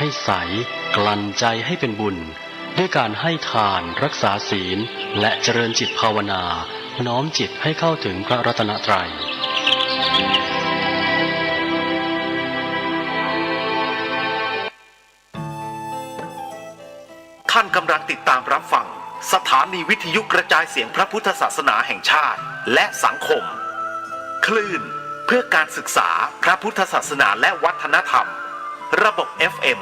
ให้ใสกลั่นใจให้เป็นบุญด้วยการให้ทานรักษาศีลและเจริญจิตภาวนาน้อมจิตให้เข้าถึงพระรัตนตรัยท่านกำลังติดตามรับฟังสถานีวิทยุกระจายเสียงพระพุทธศาสนาแห่งชาติและสังคมคลื่นเพื่อการศึกษาพระพุทธศาสนาและวัฒนธรรมระบบ FM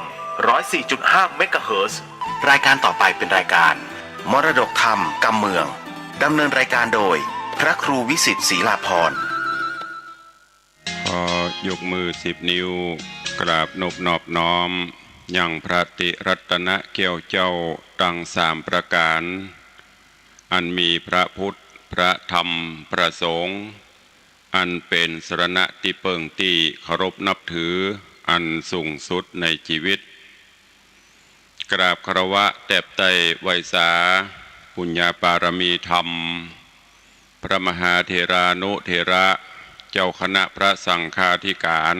104.5 เมกะเฮิรตซ์รายการต่อไปเป็นรายการมรดกธรรมกำเมืองดำเนินรายการโดยพระครูวิสิทธิ์ศรีลาภรณ์ขอยกมือ10 นิ้วกราบนอบน้อมยังพระติรัตนเกี่ยวเจ้าตั้ง3 ประการอันมีพระพุทธพระธรรมพระสงฆ์อันเป็นสรณะที่เปิ่งที่เคารพนับถืออันสูงสุดในชีวิตกราบคารวะแตบไตไวสาปุญญาปารมีธรรมพระมหาเถรานุเถระเจ้าคณะพระสังฆาธิการ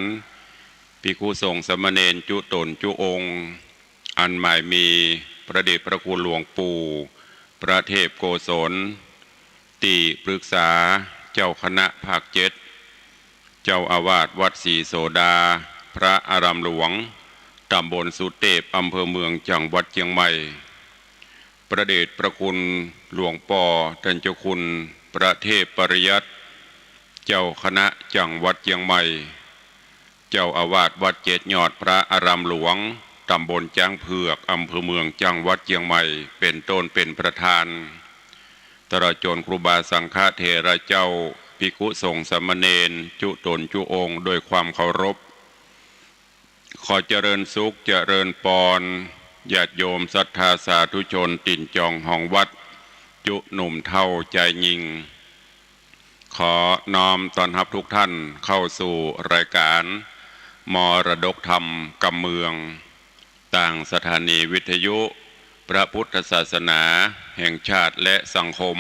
ภิกขุสงฆ์สมณเณรจุตนจุองค์อันหมายมีพระเดชพระคุณหลวงปู่พระเทพโกศลติปรึกษาเจ้าคณะภาค7เจ้าอาวาสวัดศรีโสดาพระอารามหลวงตำบลสุเทพอำเภอเมืองจังหวัดเชียงใหม่พระเดชพระคุณหลวงป่อท่านเจ้าคุณพระเทพปริยัติเจ้าคณะจังหวัดเชียงใหม่เจ้าอาวาสวัด7 ยอดพระอารามหลวงตำบลจ้างเผือกอำเภอเมืองจังหวัดเชียงใหม่เป็นต้นเป็นประธานตลอดจนครูบาสังฆเถระเจ้าภิกขุสงฆ์สามเณรจุตนจุองค์ด้วยความเคารพขอเจริญสุขเจริญปอนญาติโยมศรัทธาสาธุชนติ่นจองห้องวัดจุหนุ่มเท่าใจยิงขอน้อมต้อนรับทุกท่านเข้าสู่รายการมรดกธรรมกำเมืองต่างสถานีวิทยุพระพุทธศาสนาแห่งชาติและสังคม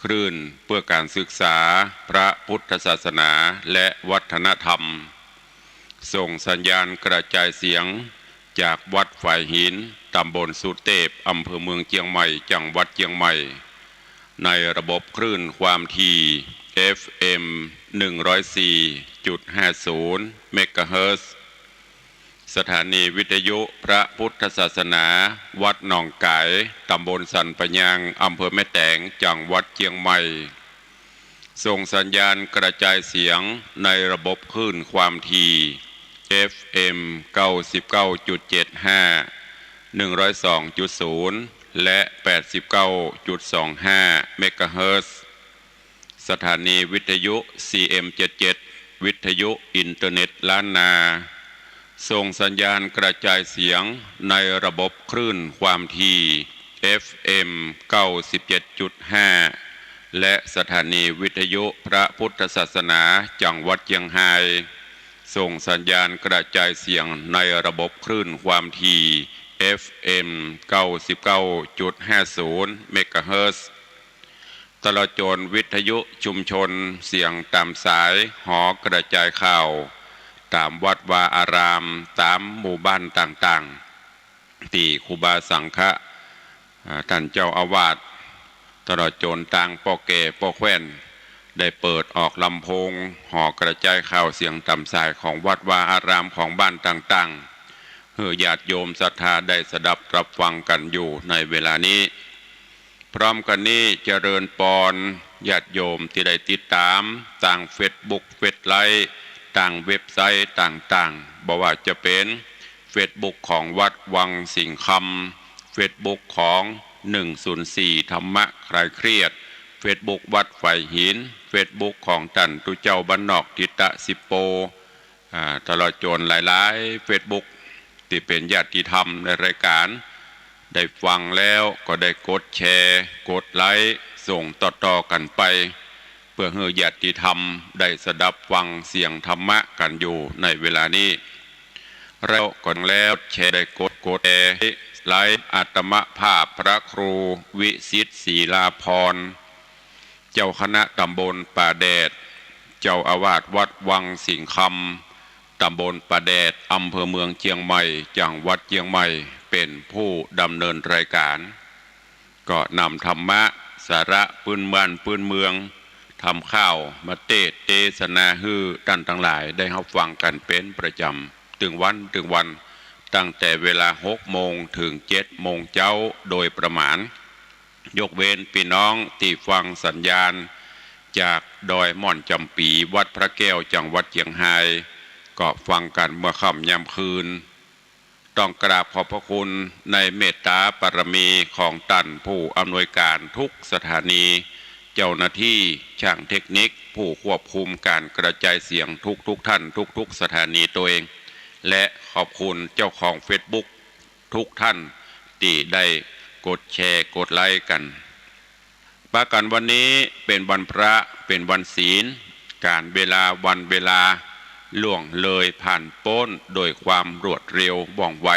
คลื่นเพื่อการศึกษาพระพุทธศาสนาและวัฒนธรรมส่งสัญญาณกระจายเสียงจากวัดฝ่ายหินตำบลสุเทพอำเภอเมืองเชียงใหม่จังหวัดเชียงใหม่ในระบบคลื่นความถี่ FM 104.50 เมกะเฮิรตซ์สถานีวิทยุพระพุทธศาสนาวัดหนองไก่ตำบลสันปะยางอำเภอแม่แตงจังหวัดเชียงใหม่ส่งสัญญาณกระจายเสียงในระบบคลื่นความถี่ FM 99.75 102.0 และ 89.25 เมกะเฮิรตซ์สถานีวิทยุ CM77 วิทยุอินเทอร์เน็ตล้านนาส่งสัญญาณกระจายเสียงในระบบคลื่นความถี่ FM 97.5 และสถานีวิทยุพระพุทธศาสนาจังหวัดเชียงรายส่งสัญญาณกระจายเสียงในระบบคลื่นความถี่ FM 99.50 เมกะเฮิรตซ์ตลอดจนวิทยุชุมชนเสียงตามสายหอกระจายข่าวตามวัดวาอารามตามหมู่บ้านต่างๆที่ครูบาสังฆะท่านเจ้าอาวาสตลอดจนต่างป่อแก่ป่อแคว้นได้เปิดออกลำโพงหอกระจายข่าวเสียงตามสายของวัดวาอารามของบ้านต่างๆเพื่อญาติโยมศรัทธาได้สดับรับฟังกันอยู่ในเวลานี้พร้อมกันนี้เจริญปอนญาติโยมที่ได้ติดตามต่างเฟซบุ๊กเฟซไลฟ์ต่างเว็บไซต์ต่างๆบอกว่าจะเป็นเฟซบุ๊กของวัดวังสิงห์คำเฟซบุ๊กของ104ธรรมะคลายเครียดเฟซบุ๊กวัดไฟหินเฟซบุ๊กของท่านตุเจ้าบ้านนอกทิตะสิโปตลอดจนหลายๆเฟซบุ๊กที่เป็นญาติธรรมในรายการได้ฟังแล้วก็ได้กดแชร์กดไลค์ส่งต่อๆกันไปเพื่อให้ญาติธรรมได้สดับฟังเสียงธรรมะกันอยู่ในเวลานี้เราก่อนแล้วแชร์ได้กดแชร์ไลฟ์อัตมภาพพระครูวิสิทธิ์ศรีลาภรณ์เจ้าคณะตำบลป่าแดดเจ้าอาวาสวัดวังสิงห์คำ ตำบลปะแดดอำเภอเมืองเชียงใหม่จังหวัดเชียงใหม่เป็นผู้ดำเนินรายการก็นำธรรมะสาระปืนบ้านปืนเมืองทำข้าวมาเทศนาฮือท่านทั้งหลายได้รับฟังกันเป็นประจำถึงวันตั้งแต่เวลา6 โมงถึง7 โมงเช้าโดยประมาณยกเว้นพี่น้องที่ฟังสัญญาณจากดอยม่อนจำปีวัดพระแก้วจังหวัดเชียงรายก็ฟังกันเมื่อค่ำยามคืนต้องกราบขอบพระคุณในเมตตาบารมีของท่านผู้อำนวยการทุกสถานีเจ้าหน้าที่ช่างเทคนิคผู้ควบคุมการกระจายเสียงทุกท่านทุกสถานีตัวเองและขอบคุณเจ้าของ Facebook ทุกท่านที่ได้กดแชร์กดไลค์กันประกันวันนี้เป็นวันพระเป็นวันศีลการเวลาวันเวลาล่วงเลยผ่านพ้นโดยความรวดเร็วว่องไว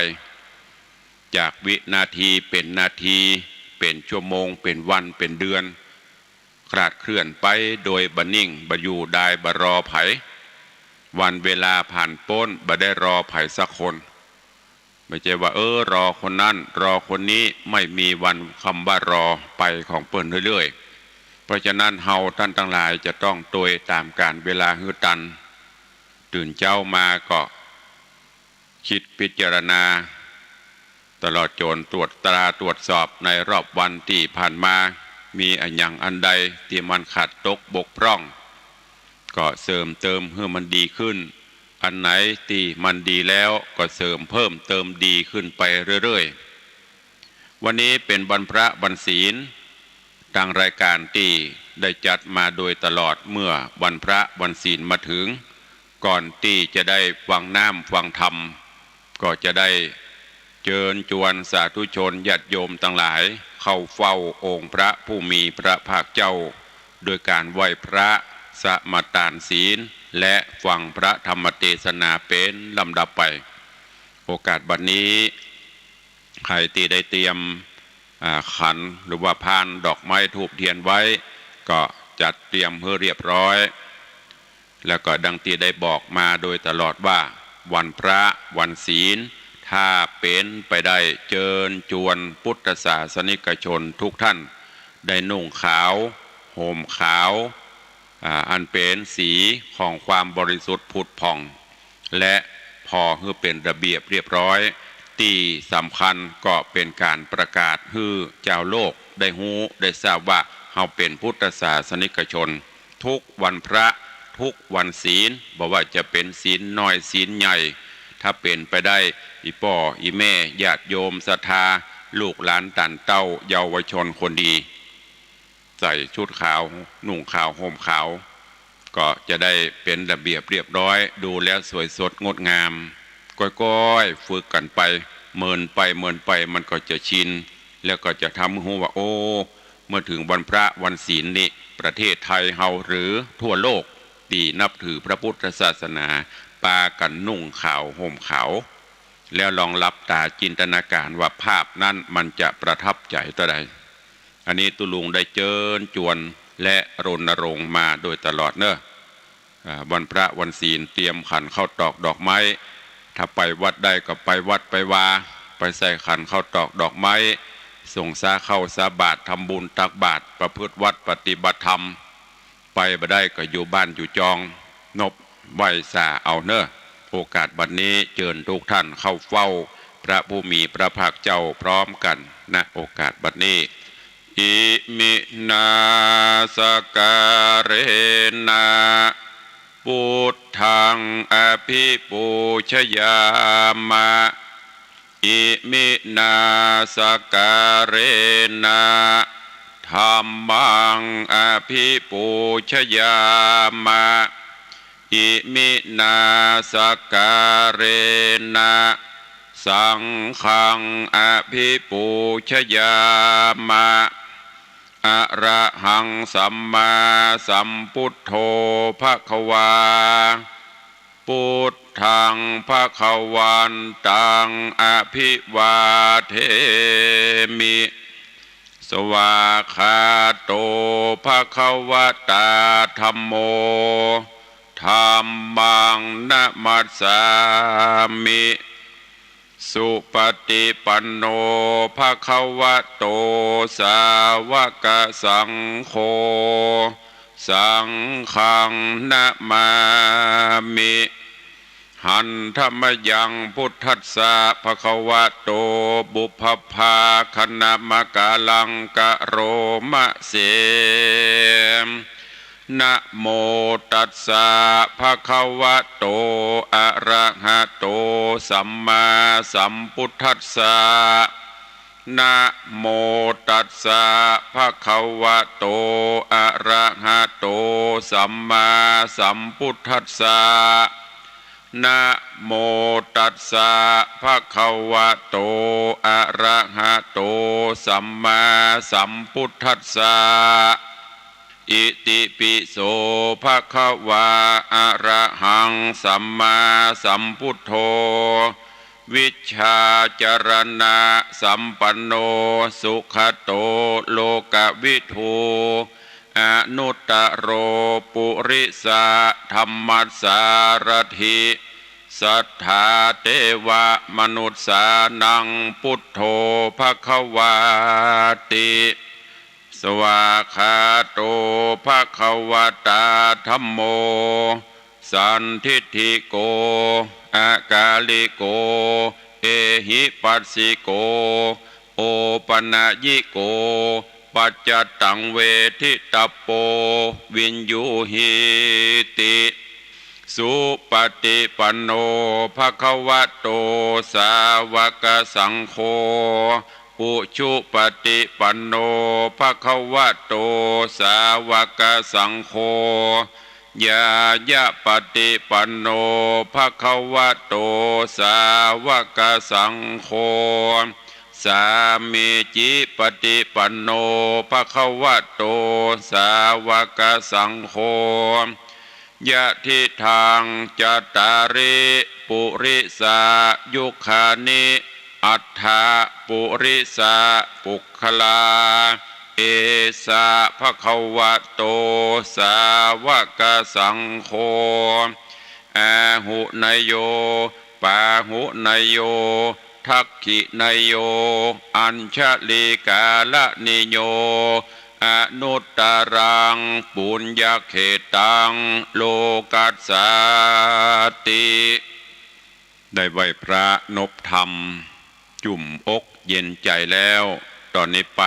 จากวินาทีเป็นนาทีเป็นชั่วโมงเป็นวันเป็นเดือนคลาดเคลื่อนไปโดยบันิ่งบ่อยู่ได้บ่รอไผวันเวลาผ่านพ้นบ่ได้รอไผสักคนไม่ใช่ว่ารอคนนั้นรอคนนี้ไม่มีวันคำว่ารอไปของเปิ้นเรื่อยๆเพราะฉะนั้นเฮาท่านทั้งหลายจะต้องตวยตามการเวลาฮือตันตื่นเช้ามาก็คิดพิจารณาตลอดจนตรวจสอบในรอบวันที่ผ่านมามีอันใดที่มันขาดตกบกพร่องก็เสริมเติมให้มันดีขึ้นอันไหนที่มันดีแล้วก็เสริมเพิ่มเติมดีขึ้นไปเรื่อยๆวันนี้เป็นวันพระวันศีลทางรายการที่ได้จัดมาโดยตลอดเมื่อวันพระวันศีลมาถึงก่อนที่จะได้ฟังน้ำฟังธรรมก็จะได้เชิญชวนสาธุชนญาติโยมทั้งหลายเข้าเฝ้าองค์พระผู้มีพระภาคเจ้าโดยการไหว้พระสมาทานศีลและฟังพระธรรมเทศนาเป็นลำดับไปโอกาสบัดนี้ใครที่ได้เตรียมขันหรือว่าพานดอกไม้ธูปเทียนไว้ก็จัดเตรียมเพื่อเรียบร้อยแล้วก็ดังที่ได้บอกมาโดยตลอดว่าวันพระวันศีลถ้าเป็นไปได้เชิญชวนพุทธศาสนิกชนทุกท่านได้นุ่งขาวห่มขาวอันเป็นสีของความบริสุทธิ์ผุดผ่องและพอให้เป็นระเบียบเรียบร้อยที่สำคัญก็เป็นการประกาศให้เจ้าโลกได้ฮู้ได้ทราบว่าเราเป็นพุทธศาสนิกชนทุกวันพระทุกวันศีลบอกว่าจะเป็นศีลน้อยศีลใหญ่ถ้าเป็นไปได้อีพ่ออีแม่ญาติโยมศรัทธาลูกหลานต่างเต้าเยาวชนคนดีใส่ชุดขาวนุ่งขาวห่มขาวก็จะได้เป็นระเบียบเรียบร้อยดูแล้วสวยสดงดงามก้อยๆฝึกกันไปเมินไปมันก็จะชินแล้วก็จะทำให้รู้ว่าโอ้เมื่อถึงวันพระวันศีลนี้ประเทศไทยเฮาหรือทั่วโลกที่นับถือพระพุทธศาสนาปากันนุ่งขาวห่มขาวแล้วลองหลับตาจินตนาการว่าภาพนั้นมันจะประทับใจต่อใดอันนี้ตุลุงได้เชิญชวนและรณรงค์มาโดยตลอดเนอะวันพระวันศีลเตรียมขันข้าวตอกดอกไม้ถ้าไปวัดได้ก็ไปวัดไปวาไปใส่ขันข้าวตอกดอกไม้ส่งสาเข้าสาบาตรทำบุญตักบาตรประพฤติวัดปฏิบัติธรรมไปบ่ได้ก็อยู่บ้านอยู่จองนบไหว้สาเอาเนอะโอกาสบัดนี้เชิญทุกท่านเข้าเฝ้าพระผู้มีพระภาคเจ้าพร้อมกันณโอกาสบัดนี้อิมินาสการเนะพุทธังอภิปูชยามะอิมินาสการเนะธัมมังอภิปูชยามะอิมินาสการเนะสังฆังอภิปูชยามะอะระหังสัมมาสัมพุทโธภควาพุทธังภควันตังอภิวาเทมิสวาคาโตภควตาธัมโมธ ธัมมังนะมัสสามิสุปฏิปันโนภควโตสาวกสังโฆสังฆังนะมามิหันธรรมยังพุทธัสสะภควโตบุพพาคณมกาลังกะโรมะเสนะโมตัสสะภะคะวะโตอะระหะโตสัมมาสัมพุทธัสสะนะโมตัสสะภะคะวะโตอะระหะโตสัมมาสัมพุทธัสสะนะโมตัสสะภะคะวะโตอะระหะโตสัมมาสัมพุทธัสสะอิติปิโสภะคะวะอะระหังสัมมาสัมพุทโธวิชชาจรณะสัมปันโนสุขโตโลกวิทูอนุตตโรปุริสะธัมมัสสารถิสัทธาเทวมนุษสานังพุทโธภควาติสวากขาโตภควตาธัมโมสันทิฏฐิโกอากาลิโกเอหิปัสสิโกโอปนะยิโกปัจจตังเวทิตปโปวินยูหิติสุปฏิปันโนภควโตสาวกสังโฆปุชุปฏิปันโนภควโตสาวกสังโฆยายะปฏิปันโนภควโตสาวกสังโฆสามีจิปฏิปันโนภควโตสาวกสังโฆยะทิทางจัตตาริปุริสายุคานิอัฏฐาปุริสาปุคลาเอสะภควโตสาวกสังโฆอาหุนยโยปาหุนยโยทักขินยโยอัญชลิกาลนิโยอนุตตรังปุญญเขตังโลกัสสาติได้ไหวพระนบธรรมจุ่มอกเย็นใจแล้วตอนนี้ไป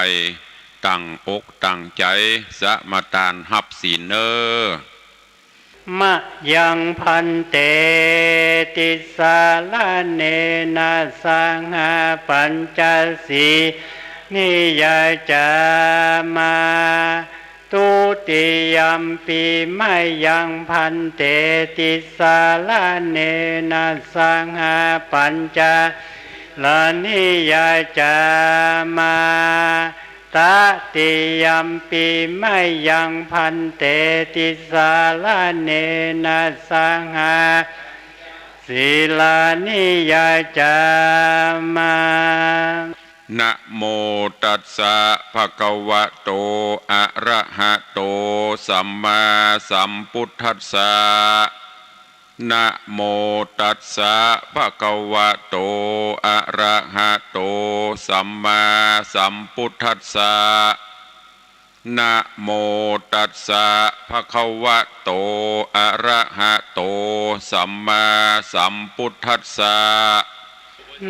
ตั้งอกตั้งใจสมาทานหับศีลเนอมะยังพันเตติสาลาเนนะสังหาปัญจสีนิยจามาตุติยัมปีไม่ยังพันเตติสาลาเนนะสังหาปัญจลานิยจามาตติยัมปีไม่ยังพันเตติสาลาเนนะสังหาศีลานิยจามานะโมตัสสะภะคะวะโตอะระหะโตสัมมาสัมพุทธัสสะนะโมตัสสะภะคะวะโตอะระหะโตสัมมาสัมพุทธัสสะนะโมตัสสะภะคะวะโตอะระหะโตสัมมาสัมพุทธัสสะ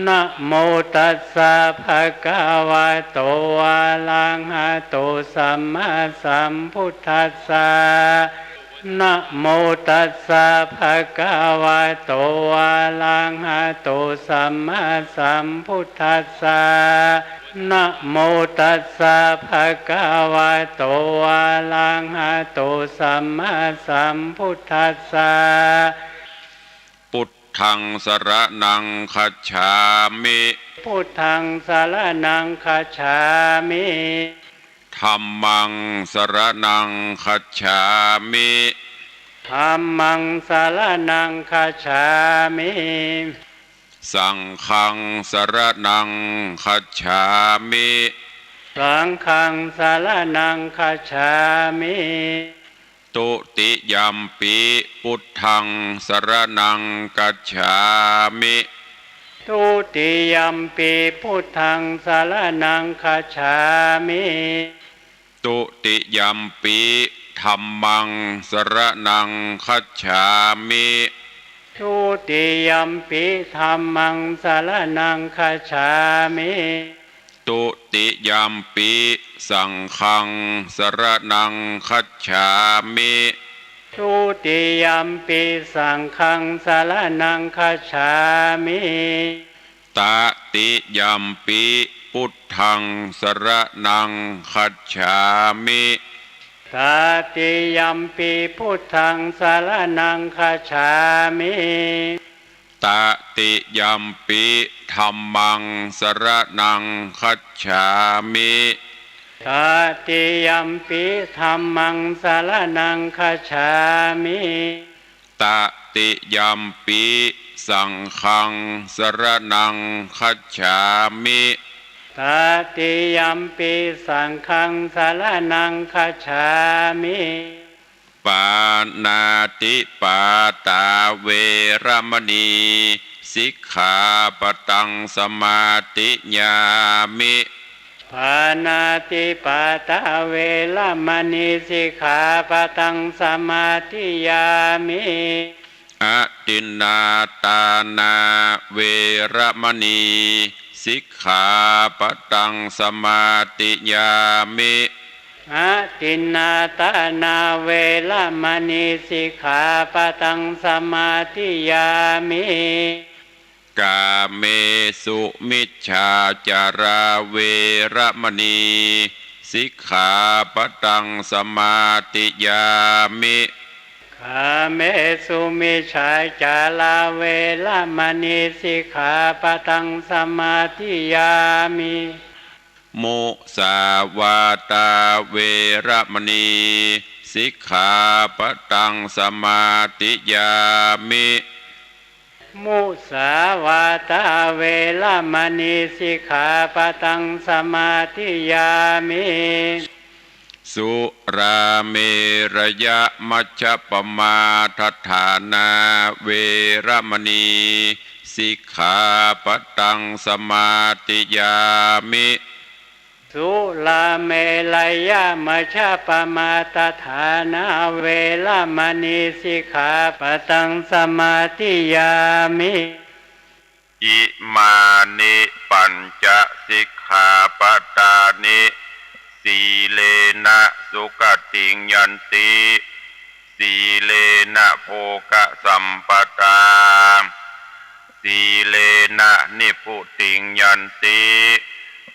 นะโมตัสสะภะคะวะโตอะระหะโตสัมมาสัมพุทธัสสะนะโมตัสสะภะคะวะโตอะระหะโตสัมมาสัมพุทธัสสะนะโมตัสสะภะคะวะโตอะระหะโตสัมมาสัมพุทธัสสะพุทธังสรณังคัจฉามิพุทธังสรณังคัจฉามิธัมมังสรณังคัจฉามิธัมมังสรณังคัจฉามิสังฆังสรณังคัจฉามิสังฆังสรณังคัจฉามิ ตุติยัมปิพุทธังสรณังกัจฉามิทุติยัมปิพุทธังสรณังคัจฉามิตุติยัมปิธัมมังสรณังคัจฉามิทุติยัมปิธัมมังสรณังคัจฉามิตุติยัมปิสังฆังสรณังคัจฉามิทุติยัมปิสังฆังสรณังคัจฉามิตติยัมปิพุทธังสรณังคัจฉามิตติยัมปิพุทธังสรณังคัจฉามิตติยัมปิธัมมังสรณังคัจฉามิตติยัมปิธัมมังสรณังคัจฉามิตติยัมปิสังฆังสรณังคัจฉามิตติยัมปิสังฆังสรณังคัจฉามิปานาติปาตาเวรมณีสิกขาปตังสมาติญามิปานาติปาตาเวรมณีสิกขาปตังสมาธิยามิอตินนาตานาเวรมณีสิกขาปตังสมาติยามิอตินนาตานาเวรมณีสิกขาปตังสมาธิยามิกาเมสุมิจฉาจาราเวรมณีสิกขาปตังสมาติยามิกาเมสุมิจฉาจาราเวรมณีสิกขาปตังสมาธิยามิมุสาวาตาเวรมณีสิกขาปตังสมาติยามิมุสาวาตาเวรมณีสิกขาปตังสมาธิยามิสุราเมรยะมัชฌปมาทัฏฐานาเวรมณีสิกขาปตังสมาติยามิสุราเมรยะมัชฌปมาทัฏฐานาเวรมณีสิกขาปตังสมาธิยามิอิมานิปัญจสิกขาปตานิสีเลนะสุขติงยันติสีเลนะโภคสัมปตาสีเลนะนิพุติงยันติ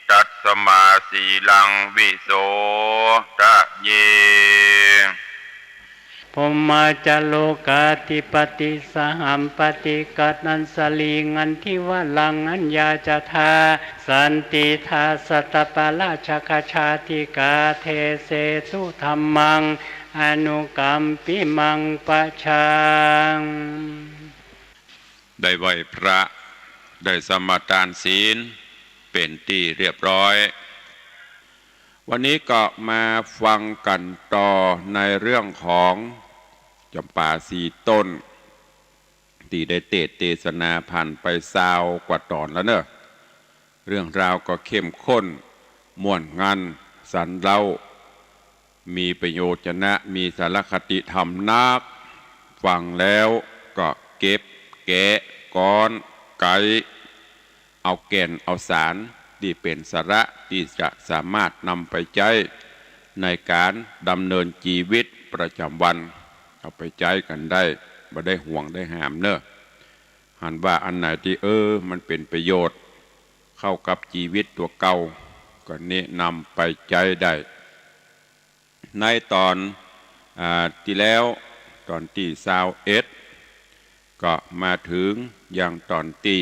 ตัสสมาสีลังวิโสทะเยพมาจโลกาธิปติสหัมปติกัตนันสลีงันทิวลังอัญญาจทาสันติทาสัตตปาราชคชาติกาเทเสสุธรรมังอนุกัมปิมังปะชังได้ไหวพระได้สมาทานศีลเป็นที่เรียบร้อยวันนี้ก็มาฟังกันต่อในเรื่องของจำปาสีต้นที่ได้เทศนาผ่านไป20 กว่าตอนแล้วเนอะเรื่องราวก็เข้มข้นม่วนงันสันเล่ามีประโยชน์นะมีสารคติธรรมนักฟังแล้วก็เก็บแกะก้อนไกเอาแก่นเอาสารที่เป็นสาระที่จะสามารถนำไปใช้ในการดำเนินชีวิตประจำวันเอาไปใช้กันได้ไม่ได้ห่วงได้ห้ามเนอะหันว่าอันไหนที่มันเป็นประโยชน์เข้ากับชีวิตตัวเก่าก็แนะนำไปใช้ได้ในตอนที่แล้วตอนที่21ก็มาถึงอย่างตอนที่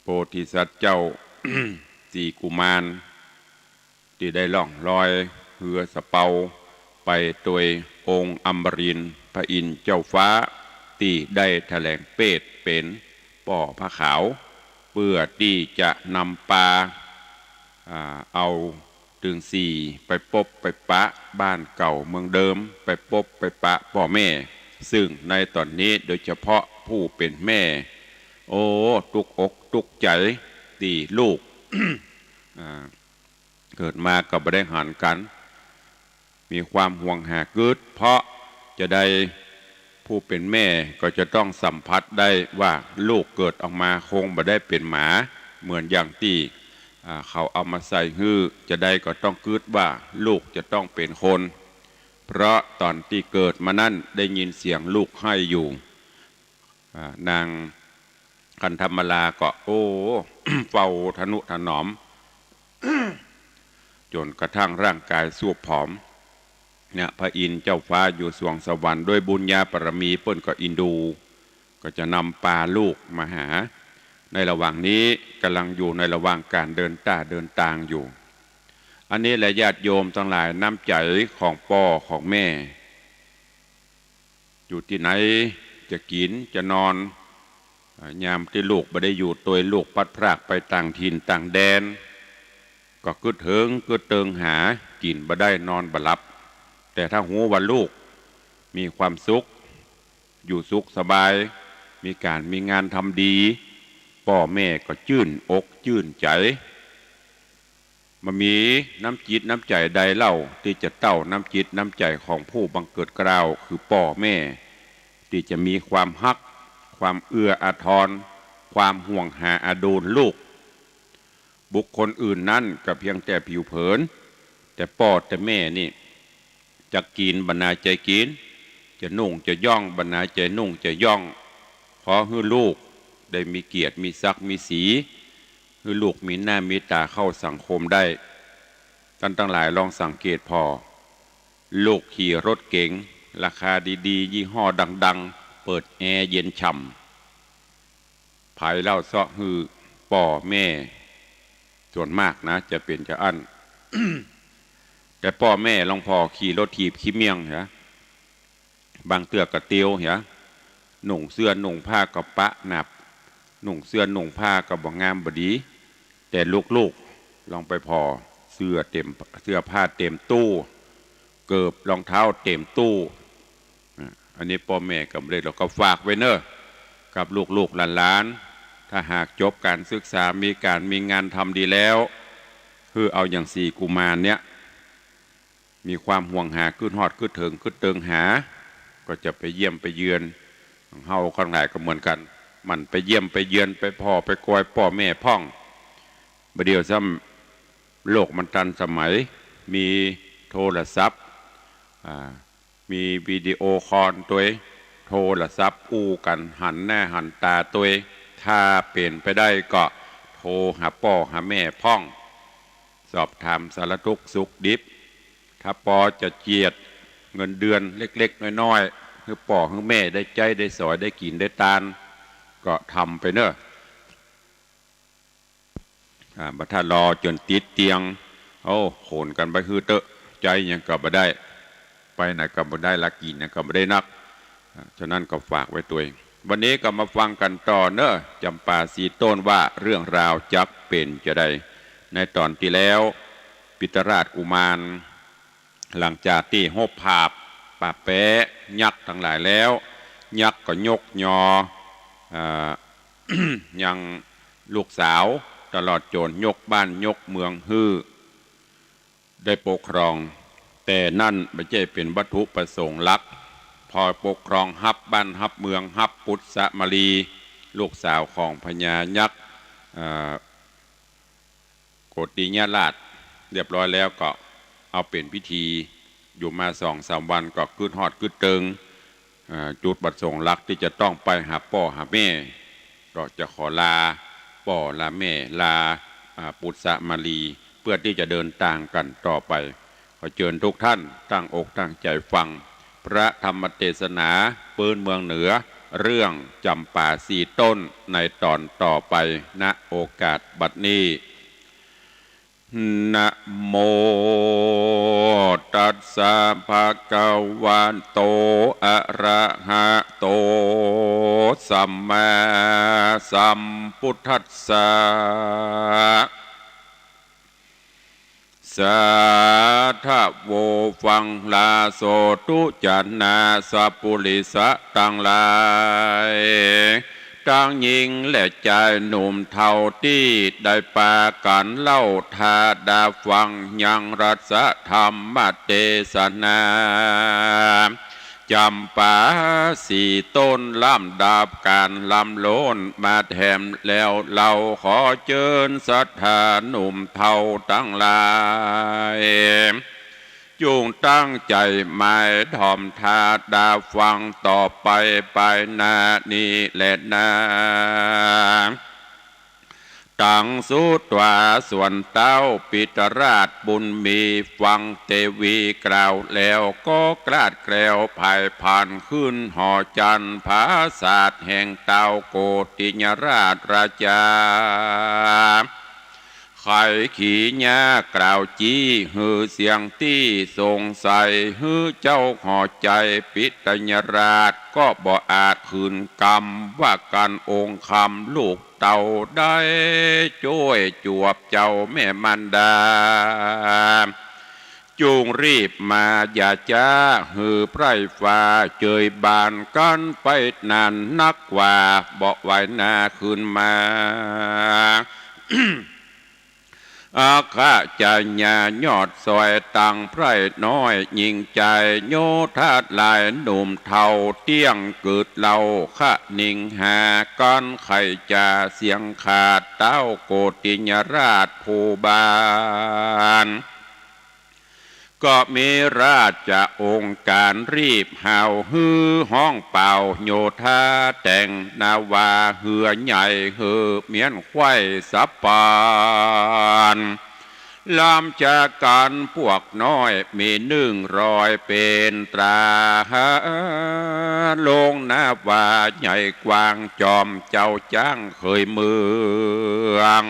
โพธิสัตว์เจ้า สี่กุมารที่ได้ล่องลอยเรือสะเปาไปโดยองค์อมรินทร์พระอินทร์เจ้าฟ้าที่ได้แถลงเปตเป็นป่อพระขาวเพื่อที่จะนำปลาเอา ถึงสี่ไปพบไปปะบ้านเก่าเมืองเดิมไปพบไปปะพ่อแม่ซึ่งในตอนนี้โดยเฉพาะผู้เป็นแม่โอ้ตุกอกตุกใจตีลูก เกิดมาก็ไม่ได้หันกันมีความห่วงหาเกิดเพราะจะได้ผู้เป็นแม่ก็จะต้องสัมผัสได้ว่าลูกเกิดออกมาคงไม่ได้เป็นหมาเหมือนอย่างที่เขาเอามาใส่ฮื้อจะได้ก็ต้องคิดว่าลูกจะต้องเป็นคนเพราะตอนที่เกิดมานั้นได้ยินเสียงลูกให้อยู่นางคันธรรมลาก็โอ้ เฝ้าทนุถนอม จนกระทั่งร่างกายสูบผอมเนี่ยพระอินทร์เจ้าฟ้าอยู่สวงสวรรค์ด้วยบุญญาปรมีเปิ้นก็อินดูก็จะนำปลาลูกมาหาในระหว่างนี้กำลังอยู่ในระหว่างการเดินทางอยู่อันนี้แหละญาติโยมทั้งหลายน้ำใจของพ่อของแม่อยู่ที่ไหนจะกินจะนอนยามที่ลูกไม่ได้อยู่ตัวลูกพัดพรากไปต่างถิ่นต่างแดนก็กึดเถิงกึดเติงหากินบ่ได้นอนบ่หลับแต่ถ้าหูว่าลูกมีความสุขอยู่สุขสบายมีงานทำดีพ่อแม่ก็ชื่นอกชื่นใจมันมีน้ำจิตน้ำใจใดเล่าที่จะเต้าน้ำจิตน้ำใจของผู้บังเกิดเกล้าคือพ่อแม่ที่จะมีความฮักความเอื้ออาทรความห่วงหาอาดูลลูกบุคคลอื่นนั้นก็เพียงแต่ผิวเผินแต่พ่อแต่แม่นี่จะกินบรรณาใจกินจะนุ่งจะย่องบรรณาใจนุ่งจะย่องขอให้ลูกได้มีเกียรติมีศักดิ์มีสีให้ลูกมีหน้ามีตาเข้าสังคมได้ท่านทั้งหลายลองสังเกตพอลูกขี่รถเก๋งราคาดีๆยี่ห้อดังๆเปิดแอร์เย็นฉ่ำภายเล่าเสาะฮือป่อแม่ส่วนมากนะจะเป็นจะอั้น แต่พ่อแม่ลองพอขี่รถถีบขี้เมียงเหรอบางเตือกกระเตียวเหรอหนุ่งเสื้อหนุ่งผ้ากับปะหนับหนุ่งเสื้อหนุ่งผ้ากับบ่งามบดีแต่ลูกๆลองไปพอเสื้อผ้าเต็มตู้เกิบรองเท้าเต็มตู้อันนี้พ่อแม่กับเด็กเราก็ฝากไว้เนอะกับลูกๆหลานๆถ้าหากจบการศึกษามีงานทำดีแล้วคือเอาอย่างสี่กุมารเนี้ยมีความห่วงหาขึ้นฮอดขึ้นเถิงขึ้นเติงหาก็จะไปเยี่ยมไปเยือนเฮาข้างหลายก็เหมือนกันมันไปเยี่ยมไปเยือนไปพ่อไปกอยพ่อแม่พ่องประเดี๋ยวซ้ำโลกมันทันสมัยมีโทรศัพท์มีวิดีโอคอลตัวโทรศัพท์อู้กันหันหน้าหันตาตัวถ้าเปลี่ยนไปได้ก็โทรหาพ่อหาแม่พ่องสอบถามสารทุกข์สุขดิบถ้าปอจะเจียดเงินเดือนเล็กๆน้อยๆคือป่อคือแม่ได้ใจได้สอยได้กินได้ตาลก็ทำไปเนอะบัดถ้ารอจนติดเตียงโขนกันไปคือเตอะใจยังก็บ่ได้ไปไหนก็บ่ได้ละกินก็บ่ได้นักฉะนั้นก็ฝากไว้ตัวเองวันนี้ก็มาฟังกันต่อเนอะจำปาสีต้นว่าเรื่องราวจักเป็นจะได้ในตอนที่แล้วปิตราชกุมารหลังจากที่หบภาพป่าแปะยักษ์ทั้งหลายแล้วยักษ์ก็ยกยอ ยังลูกสาวตลอดจนยกบ้านยกเมืองฮื้อได้ปกครองแต่นั่นไม่ใช่เป็นวัตถุประสงค์หลักพอปกครองฮับบ้านฮับเมืองฮับปุตสะมารีลูกสาวของพญายักษ์โกติญาราชเรียบร้อยแล้วก็เอาเป็นพิธีอยู่มา2-3 วันก็กึดฮอดกึดเติงจุดประสงค์หลักที่จะต้องไปหาพ่อหาแม่ก็จะขอลาพ่อลาแม่ลาปุตสะมารีเพื่อที่จะเดินทางกันต่อไปขอเชิญทุกท่านตั้งอกตั้งใจฟังพระธรรมเทศนาปืนเมืองเหนือเรื่องจำป่าสีต้นในตอนต่อไปณโอกาสบัดนี้นะโมตัสสะภะคะวะโตอะระหะโตสัมมาสัมพุทธัสสะ สาธโวฟังลาโสตุจันนาสัพปุริสะตังหลายตั้งหญิงและชายหนุ่มเท่าที่ได้ปากันเล่าทาดาฟังยังรัสธรรมเทศนาจำปาสี่ต้นลำดับการลำโลนมาแถมแล้วเราขอเชิญศรัทธาหนุ่มเท่าตั้งหลายจุงตั้งใจหมายถ่อมทาดาฟังต่อไปนานี้แหละนาตังสุตวาส่วนเต้าปิตราชบุญมีฟังเทวีกล่าวแล้วก็กลาดแกล้วภายผ่านขึ้นหอจันภาศาสตร์แห่งเต้าโกติญราชราชาไข่ขี่ญากล่าวจี้ฮือเสียงที่สงสัยฮือเจ้าหอใจปิตญราชก็บ่อาจคืนกรรมว่าการองค์คำลูกเต่าได้ช่วยจวบเจ้าแม่มันดาจูงรีบมาอย่าจ้าฮือไพร่ฟ้าเจยบานกันไปนานนักกว่าบอกไว้นาคืนมา อาคาจะญายอดซอยตังไพร่น้อยยิงใจโยธาลายหนุ่มเทาเตี้ยงเกิดเล่าขะนิงหาก้อนไข่จ่าเสียงขาดเต้าโกติญราชภูบาลก็มีราชองค์การรีบหาวฮือห้องเป่าโยธาแต่งนาวาเหือใหญ่เหือเมียนไข่สับปานลำจากการพวกน้อยมี100เป็นตราลงนาวาใหญ่กว้างจอมเจ้าจ้างเคยเมือง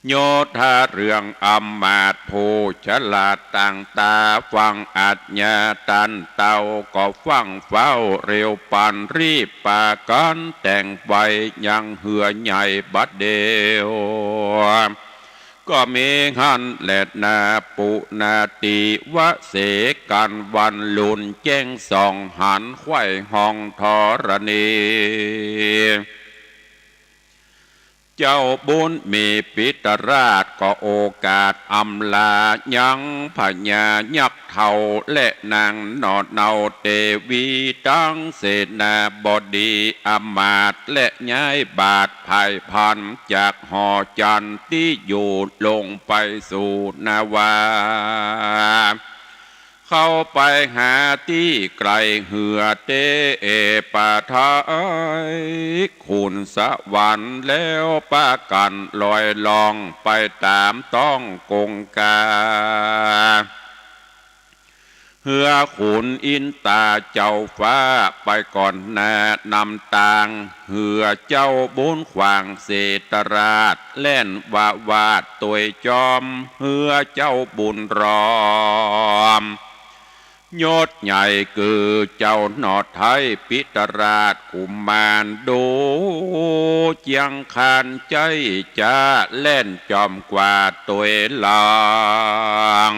โยธาเรื่องอำมาตย์ผู้ฉลาดต่างตาฟังอัจญาตันเต่าก็ฟังเฝ้าเร็วปันรีบปากันแต่งไว้ยังเหือใหญ่บัดเดียวก็มีหันแหลดนาปุนาติวะเสกันวันลุนแจ้งส่องหันไข่ห้องธรณีเจ้าบุญมีปิตราชก็โอกาสอำลายังพญายักษ์เท่าและนางนอดเนาเทวีตั้งเสนาบดีอมาตย์และย้ายบาทภายพันจากหอจันทร์ที่อยู่ลงไปสู่นาวาเข้าไปหาที่ไกลเหือเตปะทายคุณสวรรค์แล้วปากันลอยลองไปตามต้องกงกาเหือขุนอินตาเจ้าฟ้าไปก่อนแนะนำต่างเหือเจ้าบุญขวางเศตราชเล่นวาดตัวจอมเหือเจ้าบุญรอมยศใหญ่คือเจ้าหนอดไทยปิตราชกุมารดูเจียงคานใจจะเล่นจอมกว่าตัวหลัง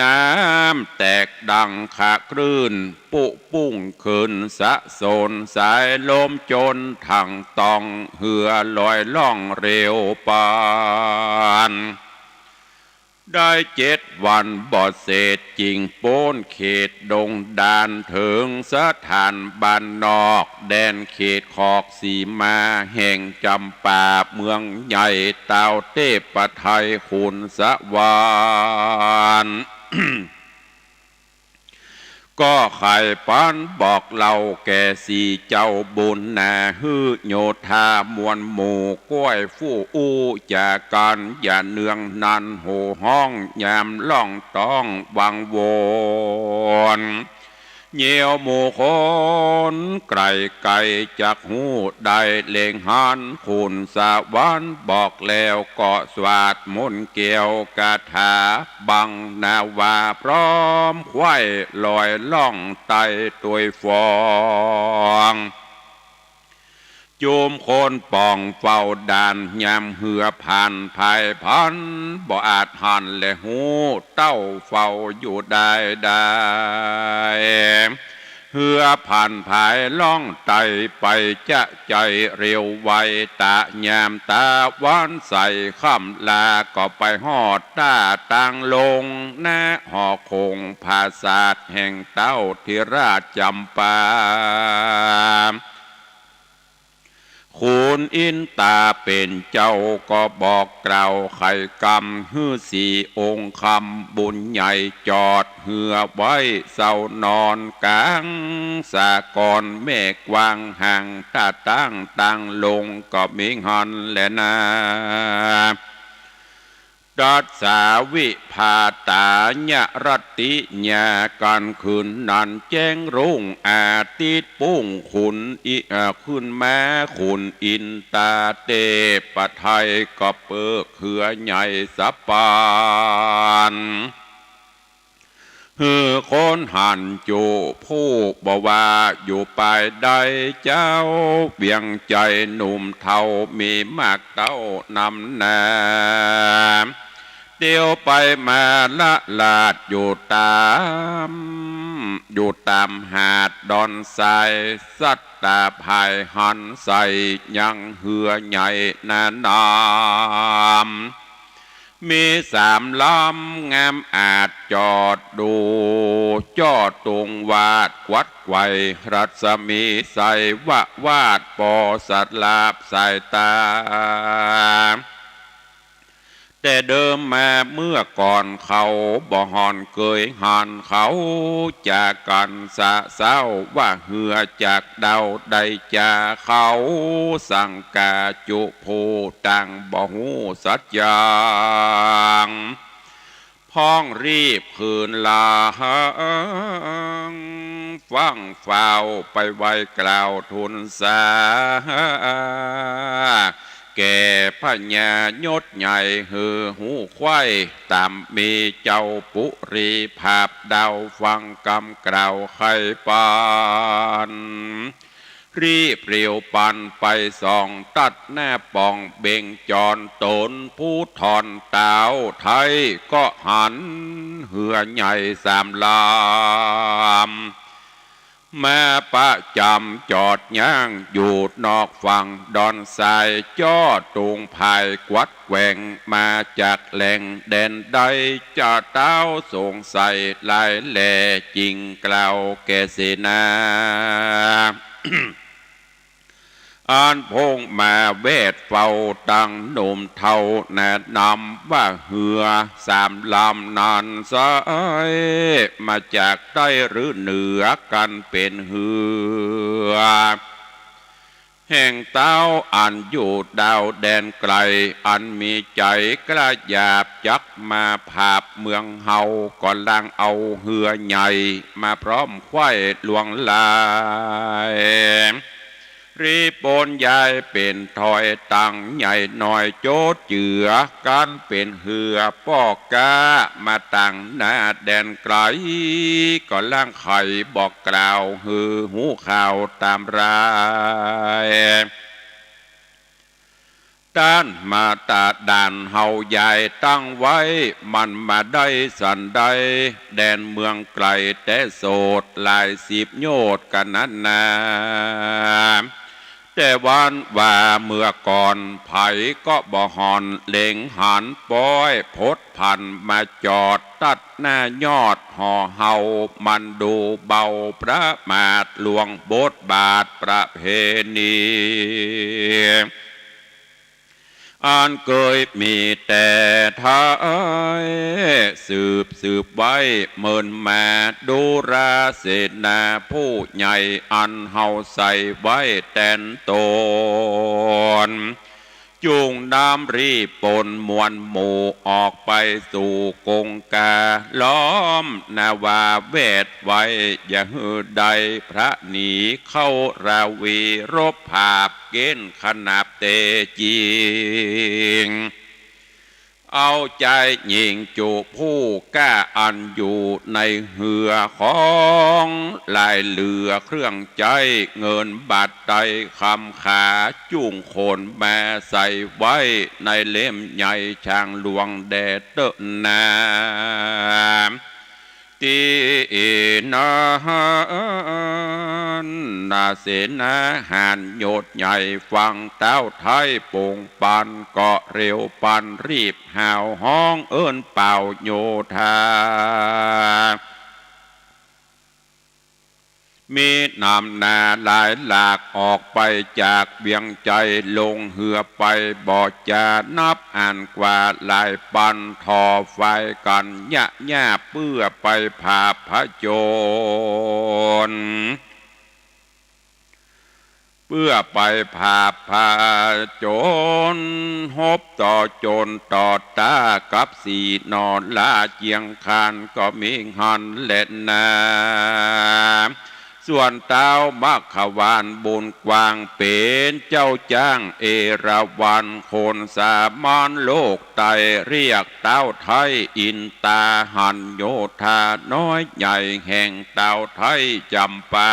น้ำแตกดังขะคลื่นปุปุ้งขึ้นสะโซนสายลมจนถังตองเหือลอยล่องเร็วปานได้7 วันบอดเศษจริงโป้นเขตดงดานถึงสถานบ้านนอกแดนเขตขอกสีมาแห่งจำปาเมืองใหญ่เต่าเทพไทยคุณสวรรค์ ก็ไข่ปันบอกเล่าแก่สีเจ้าบุญนาฮือโยธามวลหมู่ก้อยฟู่อู้จากกันอย่าเนืองนันโหห้องยามล่องต้องวังวนเยี่ยวหมู่คนไกลไกลจากหูได้เล่งหันคุณสวรรค์บอกแล้วก็สวาดมนต์เกี่ยวกาถาบังนาวาพร้อมไข่ลอยล่องไตตัวฟอง โจมคนป่องเฝ้าด่านยามเหือผ่านภายพันบ่อาจหันและหูเต้าเฝ้าอยู่ได้เหือผ่านภายล่องไตไปจะใจเร็วไวตะยามตาวันใส่ค่ำลาก็ไปหอดตาต่างลงหน้าหอคงภาษาทแห่งเต้าทิราชจำปาคูณอินตาเป็นเจ้าก็บอกกล่าวไข่กำฮื้อสี่องค์คำบุญใหญ่จอดเหือไว้เศร้านอนกลางสากรเมฆวางห่างตาตั้งลงก็มีงอนแลนาดัดสาวิภาตาญะรติญาการคืนนันแจ้งรุ่งอาทิตย์ปุ้งขุนขึ้นแม้ขุนอินตาเตปะไทยก็เปิกเขือใหญ่สะปานคนหันจูผู้บ่ว่าอยู่ปลายใดเจ้าเบี่ยงใจหนุ่มเท่ามีมากเต้านำนาเดียวไปมาละลาดอยู่ตามหาดดอนทรายสัตตาภายหันใส่ยังเหือใหญ่นานามมีสามลำงามอาจจอดดูจอดตรงวาดควัดไกวรัศมีใส่วาดปอสัตลาบสายตาแต่เดิมมาเมื่อก่อนเขาบ่หอนเคยหันเขาจากกันสะเศร้าว่าเหือจากเดาใดจาเขาสังกาจุผู้ตังบ่หูสัจจางพ้องรีบคืนลาฟังเฝ้าไปไว้กล่าวทุนสาแก่พญายศใหญ่หือหูควายตามมีเจ้าปุรีภาพดาวฟังกำกล่าวไข่ปานรีบเรียวปันไปส่องตัดแน่ปองเบ่งจรตนผู้ถอนเต้าไทยก็หันเหือใหญ่สามลามแม่ประจำจอดย่างอยู่นอกฝั่งดอนทรายจ้อตุงภายกวัดแกว่งมาจากแหล่งแดนใดจะเต้าสงสัยลายแหล่จริงกล่าวแก่เสนา อ่านพงมาเวทเฝ้าตั้งหนุ่มเท่าแนะนำว่าเหือสามลำนานสายมาจากใต้หรือเหนือกันเป็นเหือแห่งเต้าอันอยู่ดาวแดนไกลอันมีใจกระหยาบจักมาภาพเมืองเฮาก่อนล่างเอาเหือใหญ่มาพร้อมควายหลวงลายรีปนยายเป็นถอยตังใหญ่หน่อยโจดเจือกันเป็นเหือป้อกามาตั้งหน้าแดนไกลก็ล่างไข่บอกกล่าวหือหูข่าวตามรายด้านมาตาด่านเฮาใหญ่ตั้งไว้มันมาได้สันใดแดนเมืองไกลแต่โสดหลายสิบโยชน์กันนั้นนาแต่วันว่าเมื่อก่อนไผก็บ่หอนเล็งหันป้อยพดพันมาจอดตัดหน้ายอดห่อเฮามันดูเบาพระมาทหลวงบทบาทประเพณีอันเคยมีแต่ไทยสืบไว้เมินมาดูราเสนาผู้ใหญ่อันเฮาใส่ไว้แตนตนจุงน้ำรีปนมวลหมู่ออกไปสู่กงกาล้อมนาวาเวทไว้อย่าหือใดพระหนีเข้าราวีรบภาพเกณฑ์ขนาบเตจิง เอาใจหญิงจูผู้กล้าอันอยู่ในเหือของลายเหลือเครื่องใจเงินบาทใดคำขาจุ่งโคนแม่ใส่ไว้ในเล่มใหญ่ช่างหลวงแดดเตอะนาตีนานาเสนาหานโยดใหญ่ฟังเต้าไทยโป่งปันเกาะเร็วปันรีบห่าวห้องเอิ้นเป่าโยธามีนำนาหลายหลากออกไปจากเวียงใจลงเหือไปบ่อจะนับอ่านกว่าหลายปันทอไฟกันยะแย่เพื่อไปพาพระโจรเพื่อไปพาโจรฮบต่อโจรต่อตากับสีนอนลาเจียงคานก็มีหันเล่นนาส่วนเต้ามักขวานบุญกวางเป็นเจ้าจ้างเอราวัณโคนสามานโลกไตเรียกเต้าไทยอินตาหันโยธาน้อยใหญ่แห่งเต้าไทยจำปา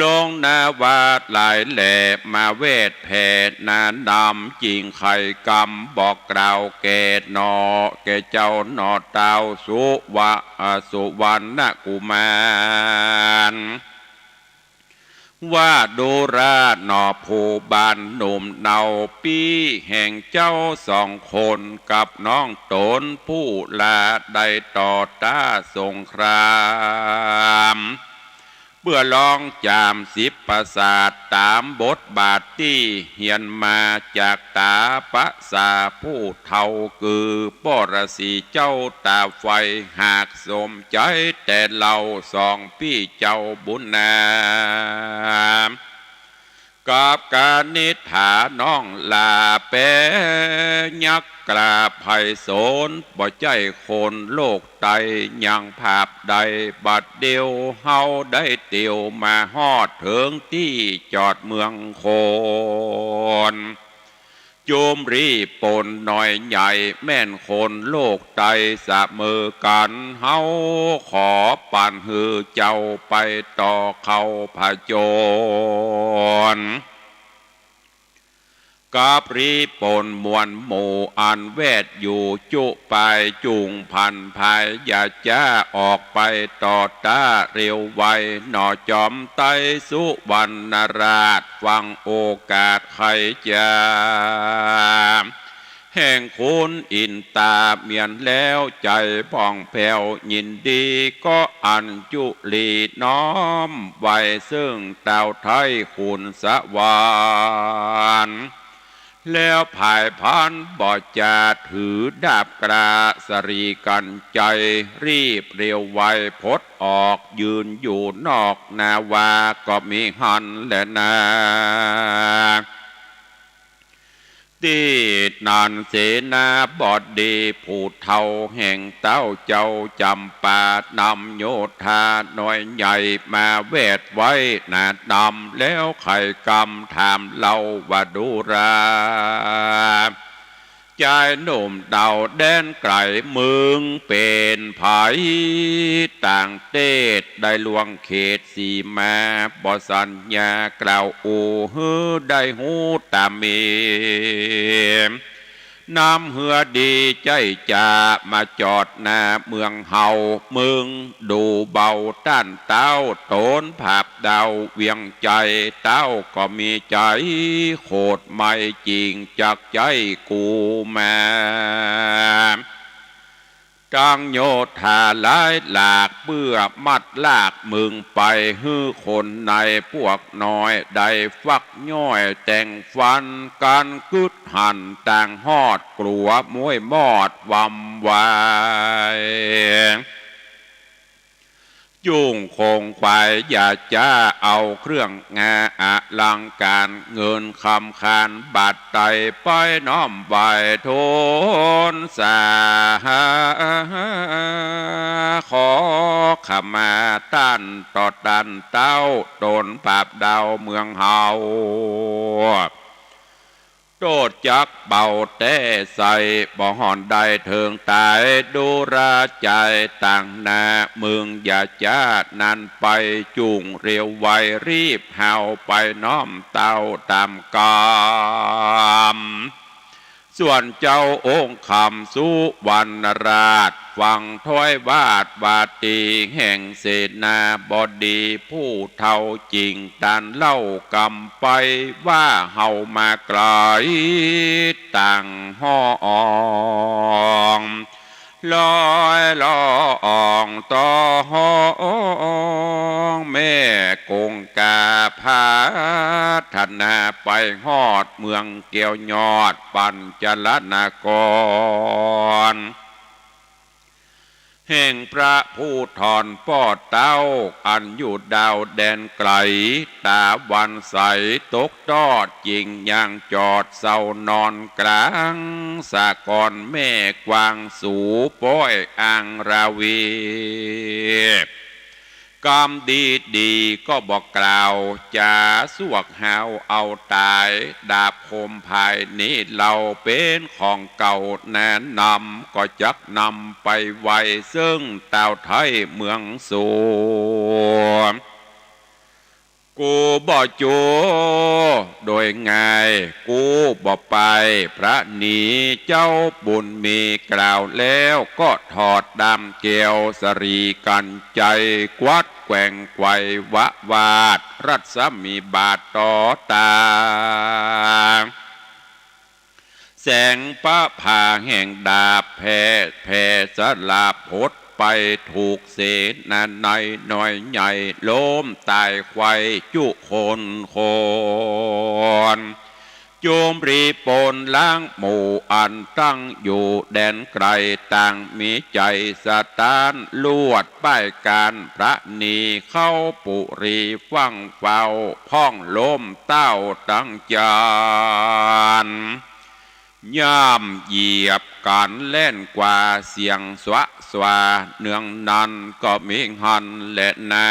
ลงนาวาดหลายแหล่มาเวทแผ่นาดำจิงไข่กำบอกกล่าวแก่นอแก่เจ้านอเต้าสุวรรณกุมารว่าดูราหนอผู้บานหนุ่มเนาปีแห่งเจ้าสองคนกับน้องตนผู้ลาได้ต่อต้าสงครามเพื่อลองจาม10ประสาทตามบทบาทที่เหียนมาจากตาปะสาผู้เท่าคือปรสีเจ้าตาไฟหากสมใจแต่เราสองพี่เจ้าบุญนากับการนิฐาน้องลาเปยักกราไพโสนบ่ใจคนโลกไตยังภาพใดบัดเดียวเฮาได้เตียวมาฮอดถึงที่จอดเมืองโคนโจมรีปนหน่อยใหญ่แม่นคนโลกไตสะมือกันเฮาขอปั่นหือเจ้าไปต่อเขาผาโจรกับรีปนมวลหมู่อันเวทอยู่จุไปจุงพันภายอย่าจ้าออกไปต่อตาเร็วไวหนอจอมไตสุวรรณราชฟังโอกาสใครจะแห่งคุณอินตาเมียนแล้วใจป่องแผ่วยินดีก็อันจุลีน้อมไว้ซึ่งเต่าไทยคุณสวรรค์แล้วภายพันบ่จะถือดาบกราสรีกันใจรีบเร็วไวพดออกยืนอยู่นอกนาวาก็มีหันและนาตีนานเสนาบอดดีผู้เท่าแห่งเต้าเจ้าจำปานำโยธาหน่อยใหญ่มาเวทไว้นาดำแล้วไข่กำถามเล่าว่าดูราใจหนุ่มเดาแดนไกลมึงเป็นไผต่างเตศได้ลวงเขตสีมาบ่สัญญากล่าวอูฮือได้หูตามเมน้ำเหือดีใจจะมาจอดหน้าเมืองเฮามึงดูเบาต้านเต้าโตนภาพดาวเวียงใจเต้าก็มีใจโคตรไม่จริงจากใจกูมาจังโยธาหลายหลากเบื่อมัดลากมึงไปฮื้อคนในพวกน้อยได้ฟักย่อยแต่งฟันการกึดหันต่างหอดกลัวมวยมอดวำวายจุ่งคงไปอย่าจ้าเอาเครื่องงาอลังการเงินคำคานบาดไตไปน้อมใบโทนสาขอขมาต้านต่อตันเต้าโดนปราบดาวเมืองเฮา โตดจักเบาแต่ใส่บ่หอนได้เถิงตายดูราใจต่างนาเมืองอย่าจ้านันไปจุงเรียวไวรีบเฮาไปน้อมเต้าตามกามส่วนเจ้าองค์คำสุวรรณราชฟังถ้อยวาดบาตีแห่งเสนาบดีผู้เท่าจริงดันเล่ากำไปว่าเฮามาไกลต่างห้องลอยลองต่อห้องแม่กงกาพาธนาไปฮอดเมืองเกี่ยวยอดปัญจลนกรแห่งพระผู้ถอนปอดเต้าอันอยู่ดาวแดนไกลตาวันใสตกตอดจริงยังจอดเศร้านอนกลางสากรแม่กวางสูป้อยอ่างราวีกรรมดีดีก็บอกกล่าวจะสวกหาวเอาตายดาบคมภายนี้เราเป็นของเก่าแนะนำก็จักนำไปไว้ซึ่งเต่าไทยเมืองสูงกูบ่จูโดยไงกูบ่ไปพระหนีเจ้าบุญมีกล่าวแล้วก็ถอดดำเกี่ยวสรีกันใจกวัดแกว่งไกววะวาดรัศมีบาทต่อตาแสงป้าผ่าแห่งดาบแผ่สลาพดไปถูกเสนาในหน่อยใหญ่ล้มตายควายจุคนโจมรีปนล้างหมู่อันตั้งอยู่แดนไกลต่างมีใจสตานลวดป้ายการพระนีเข้าปุรีฟังเฝ้าพ้องล้มเต้าตั้งจานย่ามเหยียบการเล่นกว่าเสียงสวะสวาเนืองนั้นก็มีหันและนา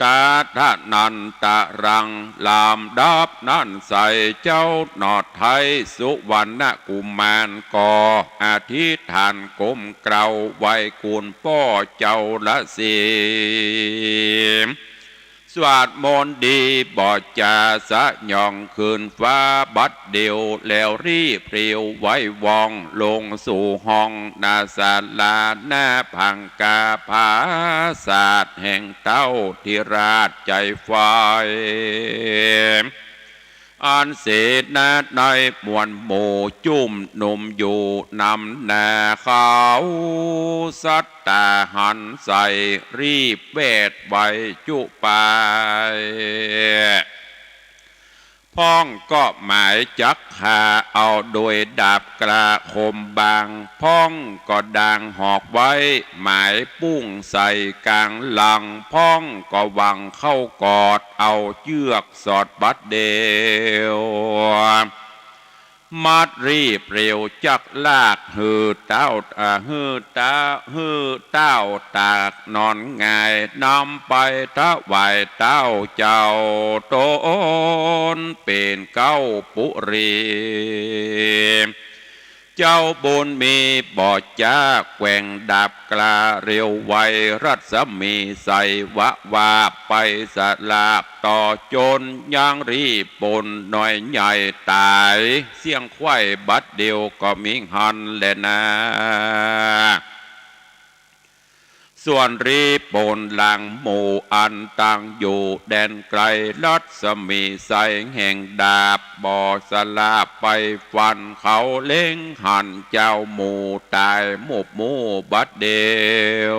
ตาทะนันตะรังลามดับนั่นใส่เจ้าหนอดไทยสุวรรณกุมารก่ออธิษฐานก้มเกลาไว้กุลป้อเจ้าละสีสวดมนต์ดีบอดจาสะย่องคืนฟ้าบัดเดียวแล้วรีเพรียวไว้วองลงสู่ห้องนาศาลาหน้าพังกาผาศาสตร์แห่งเต้าที่ราชใจไฟอันเสนาในมวลหมู่จุ่มหนุ่มอยู่นำนาเขาสัตตาหันใส่รีบเวทไว้จุไปพ้องก็หมายจักหาเอาโดยดาบกระคมบางพ้องก็ดังหอกไว้หมายปุ้งใส่กลางหลังพ้องก็วังเข้ากอดเอาเชือกสอดบัดเดียวมัดรีบเร็วจักลากหือเต้าตากนอนง่ายนำไปถวายเต้าเจ้าโตนเป็นเก้าปุรีเจ้าบุญมีบอดจ้าแกว่งดาบกลาเร็วไวรัศมีใส่วะวาไปสลาบต่อจนยังรีปนหน่อยใหญ่ตายเสียงควายบัดเดียวก็มิงหันแลนะส่วนรีปนหลังหมู่อันตั้งอยู่แดนไกลรัศมีใสแห่งดาบบ่อสลาไปฟันเขาเล่งหันเจ้าหมู่ตายหมู่บัดเดียว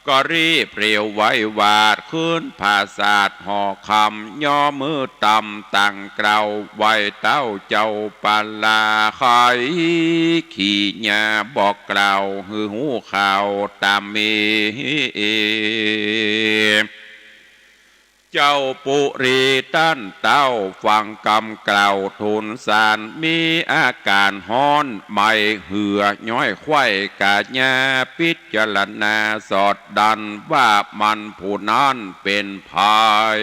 ก็รีบเรียวไว้วาดขึ้นภาษาดห่อคำย่อมือต่ำตั้งเกลาไว้เต้าเจ้าปาลาไขขี่ญาบอกกล่าวหือหูข่าวตามมีเจ้าปุรีตั้นเต้าฟังกำกล่าวทุนสารมีอาการฮ้อนไม่เหือย้อยไข้กาญาพิจารณาสอดดันว่ามันผู้นั้นเป็นภัย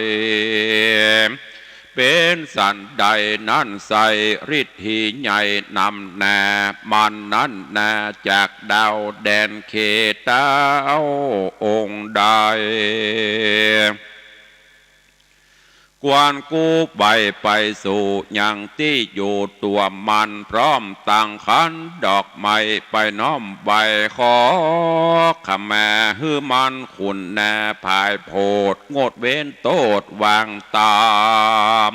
เป็นสันใดนั่นใส่ฤทธิใหญ่นำแน่มันนั้นแน่จากดาวแดนเขตเอาองค์ใดกวนกูใบไปสู่ยังที่อยู่ตัวมันพร้อมตั้งขันดอกไม้ไปน้อมใบขอขแม่ฮือมันขุนแน่ภายโพดงดเว้นโตดวางตาม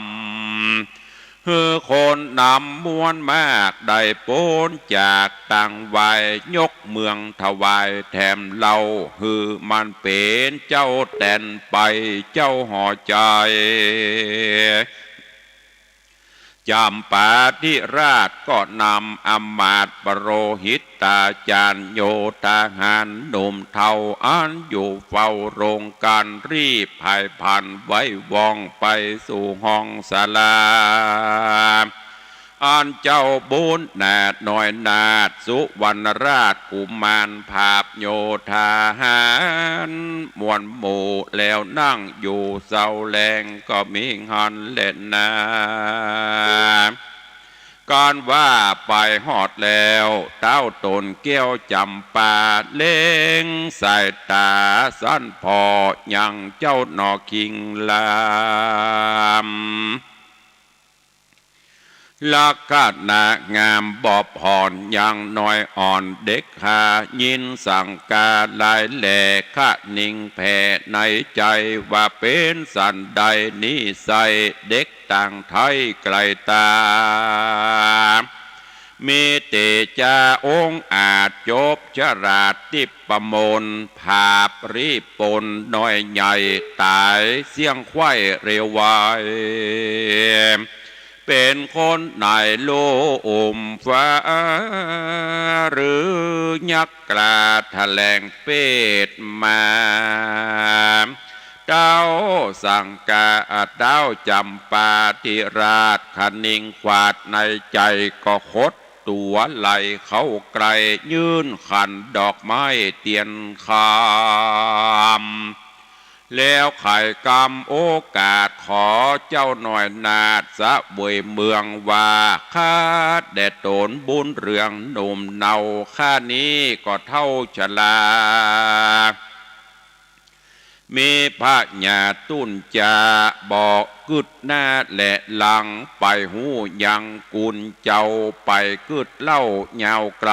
ฮือคนนำมวลมากได้พ้นจากต่างวัยยกเมืองถวายแถมเล่าฮือมันเป็นเจ้าแต่นไปเจ้าห่อใจจำปาธิราชก็นำอำมาตย์ปโรหิตตาจารย์โยทหารหนุ่มเทาอันอยู่เฝ้าโรงการรีบภายพันไว้ว่องไปสู่ห้องศาลาอันเจ้าบุญแนดหน่อยนาดสุวรรณราชกุมารภาพโยธาหารมวลหมู่แล้วนั่งอยู่เสาแรงก็มีหันเล่นนาการว่าไปหอดแล้วเต้าตนเกี้ยวจำปาเล่งสายตาสั้นพอยังเจ้าหนอคิงลามลักษณะงามบอบผ่อนยังน้อยอ่อนเด็กหายินสั่งกาลายแหล่ขะนิ่งแผ่ในใจว่าเป็นสันใดนิสัยเด็กต่างไทยไกลตามีเตจาองค์อาจจบชราดติปมนภาพรีปนน้อยใหญ่ตายเสียงควายเร็วไวเป็นคนนายโลมฟ้าหรือยักษ์กลาแถลงเป็ดมาเจ้าสั่งกาเจ้าจำปาธิราชคนิ่งขวาดในใจก็คดตัวไหลเข้าไกลยื่นขันดอกไม้เตียนคามแล้วไข่กำโอกาสขอเจ้าหน่อยนาดสะบวยเมืองว่าข้าแด่ตนบุญเรืองหนุ่มเนาข้านี้ก็เท่าชลามีพระญาตุนจาบอกกึดหน้าและหลังไปหูยังกุลเจ้าไปกึดเล่าเหยาวไกล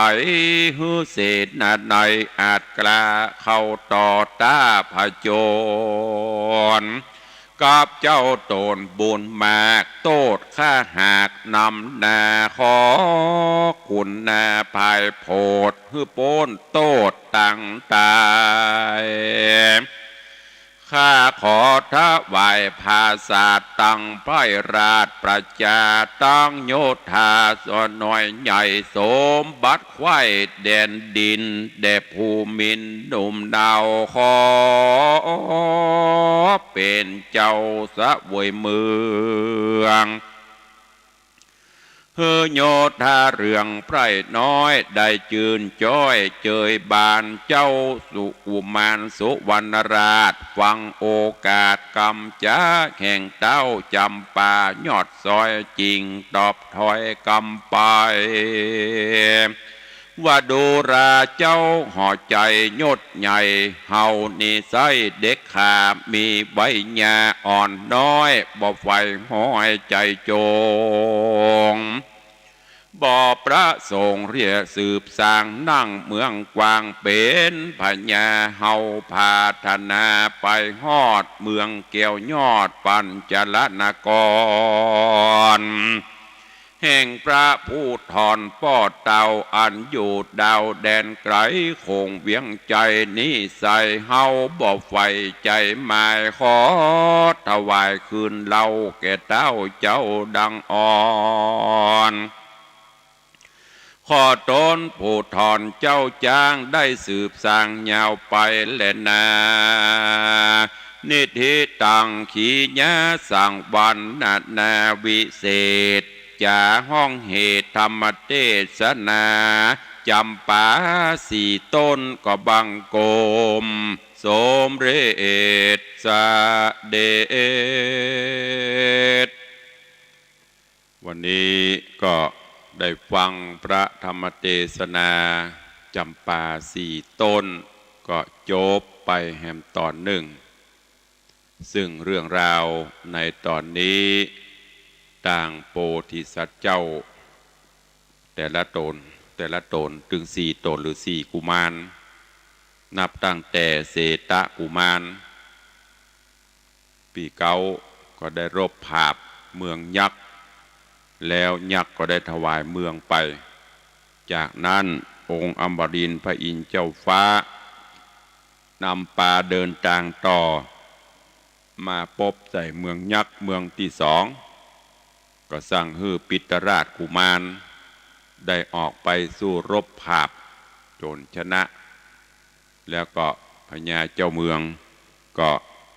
ฮือเศษนาในอาจกล้าเข้าต่อตาพโจรกับเจ้าตนบุญมากโตดข้าหากนำนาขอคุณนาภายโพดฮือโป้นโตดตั้งตายข้าขอถวายภาษาตั้งไพราชประจาตั้งโยธาส่วนหน่อยใหญ่สมบัติควายแดนดินแด่ภูมินหนุ่มดาวขอเป็นเจ้าสะวยเมืองเฮโยธาเรืองไพรน้อยได้จืนจ้อยเจยบานเจ้าสุกุมารสุวรรณราชฟังโอกาสกำจ้าแห่งเต้าจำปายอดซอยจริงตอบถอยกำไปว่าดูราเจ้าห่อใจยดใหญ่เฮานิสัยเด็กขามีใบหญ้าอ่อนน้อยบ่ไฟห้อยใจโจงบ่ประสงค์เรียสืบสร้างนั่งเมืองกวางเป็นพญาเฮาพาธนาไปฮอดเมืองเกี่ยวยอดปัญจลนกรแห่งพระผู้ถอนป้อเต่าอันอยู่ดาวแดนไกลคงเวียงใจนิสัยเฮาบ่ไฟใจหมายขอถวายคืนเล่าแก่เต้าเจ้าดังอ่อนขอตนผู้ถอนเจ้าจ้างได้สืบสร้างยาวไปแลนานิธิตังขีญาสังวันนาวิเศษจาห้องเหตุธรรมเทศนาจำปาสี่ต้นก็บังโกมสมเรศเดช นี้ก็ได้ฟังพระธรรมเทศนาจำปาสี่ต้นก็จบไปแหมตอนหนึ่งซึ่งเรื่องราวในตอนนี้ต่างโพธิสัตว์เจ้าแต่ละตนถึงสี่ตนหรือสี่กุมารนับตั้งแต่เศตะกุมารปีเก้าก็ได้รบภาพเมืองยักษ์แล้วยักษ์ก็ได้ถวายเมืองไปจากนั้นองค์อมรินทร์พระอินทร์เจ้าฟ้านำปาเดินทางต่อมาพบใส่เมืองยักษ์เมืองที่สองก็สั่งให้ปิตราชกุมารได้ออกไปสู้รบภาพจนชนะแล้วก็พญาเจ้าเมืองก็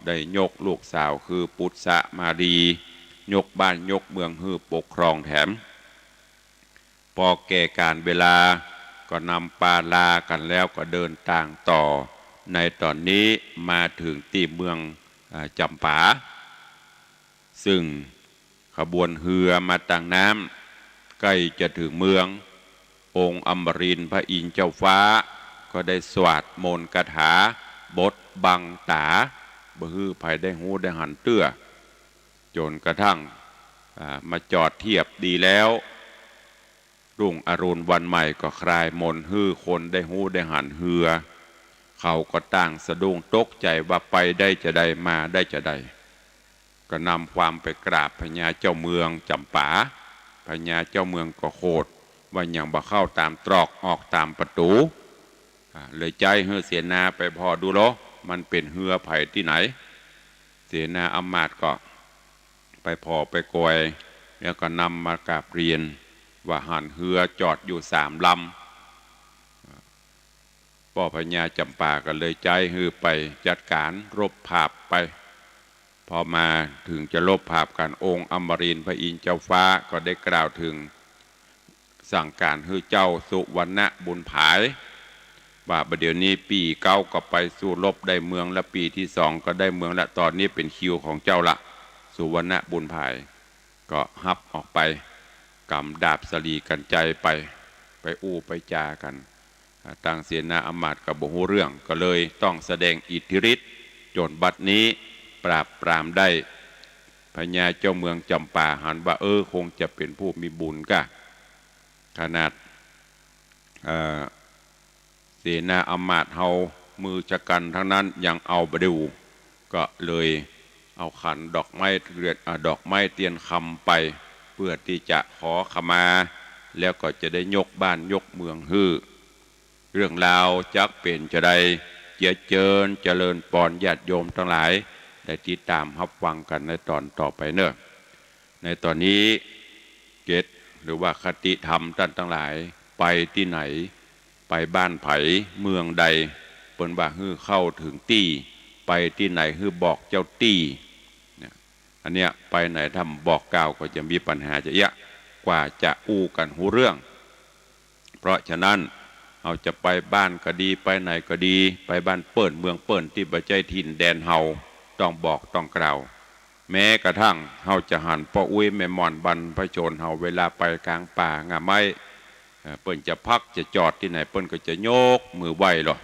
ได้ยกลูกสาวคือปุตสะมารียกบ้านยกเมืองฮือปกครองแถมพอแก่การเวลาก็นำปาลากันแล้วก็เดินทางต่อในตอนนี้มาถึงที่เมืองจำปาซึ่งขบวนเรือมาต่างน้ำใกล้จะถึงเมืององค์อมรินทร์พระอินทร์เจ้าฟ้าก็ได้สวดมนต์คาถาบทบังตาบ่ฮือภัยได้หูได้หันเตื้อจนกระทั่งมาจอดเทียบดีแล้วรุ่งอรุณวันใหม่ก็คลายมนต์ฮือคนได้หูได้หันเหือเขาก็ต่างสะดุ้งตกใจว่าไปได้จะได้มาได้จะได้ก็นำความไปกราบพญาเจ้าเมืองจำปาพญาเจ้าเมืองก็โคดว่าอย่างบ่เข้าตามตรอกออกตามประตูเลยใจเฮือเสียนาไปพอดูโลมันเป็นเฮือไผ่ที่ไหนเสียนาอำมาตย์ก็ไปพอไปกอยแล้วก็นำมากราบเรียนว่าหันเฮือจอดอยู่3 ลำพ่อพญาจำปาก็เลยใจฮือไปจัดการรบภาพไปพอมาถึงจะรบภาพกันองค์อมรินทร์พระอินทร์เจ้าฟ้าก็ได้กล่าวถึงสั่งการให้เจ้าสุวรรณบุญผายว่าประเดี๋ยวนี้ปีเก้าก็ไปสู้รบได้เมืองและปีที่2ก็ได้เมืองและตอนนี้เป็นคิวของเจ้าละสุวรรณบุญผายก็ฮับออกไปกำดาบสลีกันใจไปอู้ไปจากันต่างเสนาอมาตย์กับบ่ฮู้เรื่องก็เลยต้องแสดงอิทธิฤทธิ์จนบัดนี้ปราบปรามได้พญาเจ้าเมืองจำปาหันว่าคงจะเป็นผู้มีบุญกะขนาดเสนาอมาตย์เฮามือจักันทั้งนั้นยังเอาไปดูก็เลยเอาขันดอกไม้ดอกไม้เตียนคำไปเพื่อที่จะขอขมาแล้วก็จะได้ยกบ้านยกเมืองฮื้อเรื่องราวจักเป็นจะได้เจริญปอนญาติโยมทั้งหลายได้ติดตามรับฟังกันในตอนต่อไปเนอะในตอนนี้เกตหรือว่าคติธรรมท่านทั้งหลายไปที่ไหนไปบ้านไผเมืองใดเปิ้นว่าฮื้อเข้าถึงตี้ไปที่ไหนฮื้อบอกเจ้าตี้เนี่ยอันเนี้ยไปไหนทำบอกกล่าวก็จะมีปัญหาจะเยอะกว่าจะอู้กันหูเรื่องเพราะฉะนั้นเอาจะไปบ้านก็ดีไปไหนก็ดีไปบ้านเปิ้นเมืองเปิ้นที่บ่ใจถิ่นแดนเฮาต้องบอกต้องกล่าวแม้กระทั่งเฮาจะหันพ่ออุ้ยแม่ม่อนบรรพชนเฮาเวลาไปกลางป่างาไม้เปิ้นจะพักจะจอดที่ไหนเปิ้นก็จะโยกมือไหว้หรอ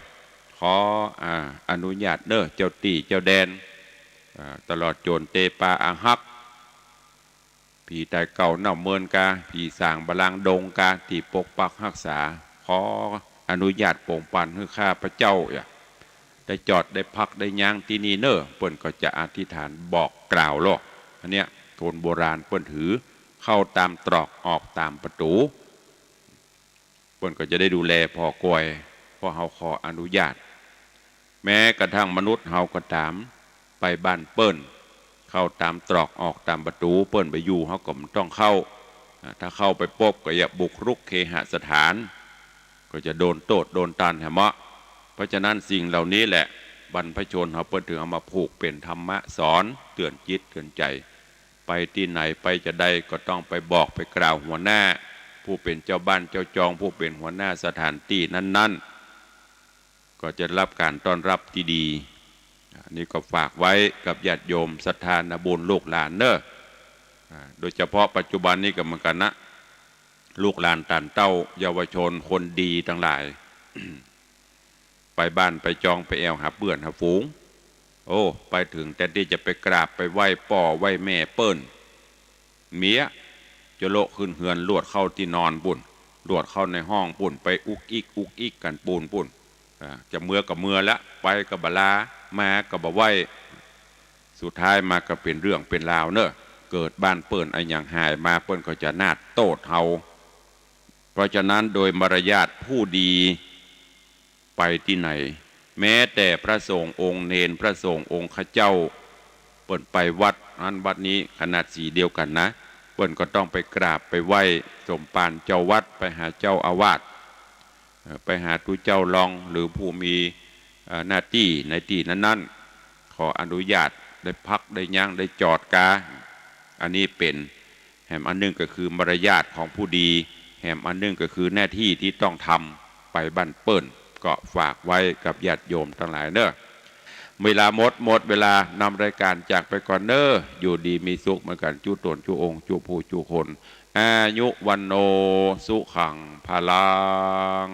ขออนุญาตเด้อเจ้าตี้เจ้าแดนตลอดโจรเตปาอาฮักผีตายเก่าเน่าเมินกาผีสางบาลังดงกาที่ปกปักรักษาขออนุญาตโป่งปันให้ข้าพระเจ้าได้จอดได้พักได้ย่างที่นี่เนอะเปิ้นก็จะอธิษฐานบอกกล่าวหรอกอันเนี้ยคนโบราณเปิ้นถือเข้าตามตรอกออกตามประตูเปิ้นก็จะได้ดูแลพอกวยเพราะเฮาขออนุญาตแม้กระทั่งมนุษย์เฮาก็ตามไปบ้านเปิ้นเข้าตามตรอกออกตามประตูเปิ้นไปอยู่เฮาก็ต้องเข้าถ้าเข้าไปปบก็อย่าบุกรุกเคหสถานก็จะโดนโตดโดนตันแหมะเพราะฉะนั้นสิ่งเหล่านี้แหละบรรพชนเขาเปิ้นถึงเอามาผูกเป็นธรรมะสอนเตือนจิตเตือนใจไปที่ไหนไปจะได้ก็ต้องไปบอกไปกล่าวหัวหน้าผู้เป็นเจ้าบ้านเจ้าจองผู้เป็นหัวหน้าสถานที่นั้นๆก็จะรับการต้อนรับที่ดีนี่ก็ฝากไว้กับญาติโยมศรัทธาบุญลูกหลานเนอะ โดยเฉพาะปัจจุบันนี้ก็เหมือนกันนะลูกหลานต่านเต้าเยาวชนคนดีทั้งหลาย ไปบ้านไปจองไปแอวหาเปื่อนหาฝูงโอ้ไปถึงแต่ที่จะไปกราบไปไหว้ป่อไหว้แม่เปิ้นเมียจะโลขึ้นเฮือนลวดเข้าที่นอนปุ่นลวดเข้าในห้องปุ่นไปอุกอิกกันปูนปุ่นจะเมื่อกับเมื่อละไปกับบลามากับบไหว้สุดท้ายมาก็เป็นเรื่องเป็นราวเนอะเกิดบ้านเปิ้นไอ้อย่างหายมาเปิ้นก็จะนาดโตดเฮาเพราะฉะนั้นโดยมารยาทผู้ดีไปที่ไหนแม้แต่พระสงฆ์องค์เนนพระสงฆ์องค์ข้าเจ้าเปิ้นไปวัดนั้นวัดนี้ขนาดสีเดียวกันนะเปิ้นก็ต้องไปกราบไปไหว้สมปานเจ้าวัดไปหาเจ้าอาวาสไปหาทุเจ้ารองหรือผู้มีหน้าที่ในที่นั้นๆขออนุญาตได้พักได้ยั้งได้จอดกาอันนี้เป็นแห่งอันนึงก็คือมารยาทของผู้ดีแห่งอันนึงก็คือหน้าที่ที่ต้องทำไปบ้านเปิ้นก็ฝากไว้กับญาติโยมทั้งหลายเนอะเวลาหมดเวลานำรายการจากไปก่อนเนอะอยู่ดีมีสุขเหมือนกันจุตนจุองค์จุผู้จุคนอายุวันโนสุขังพลัง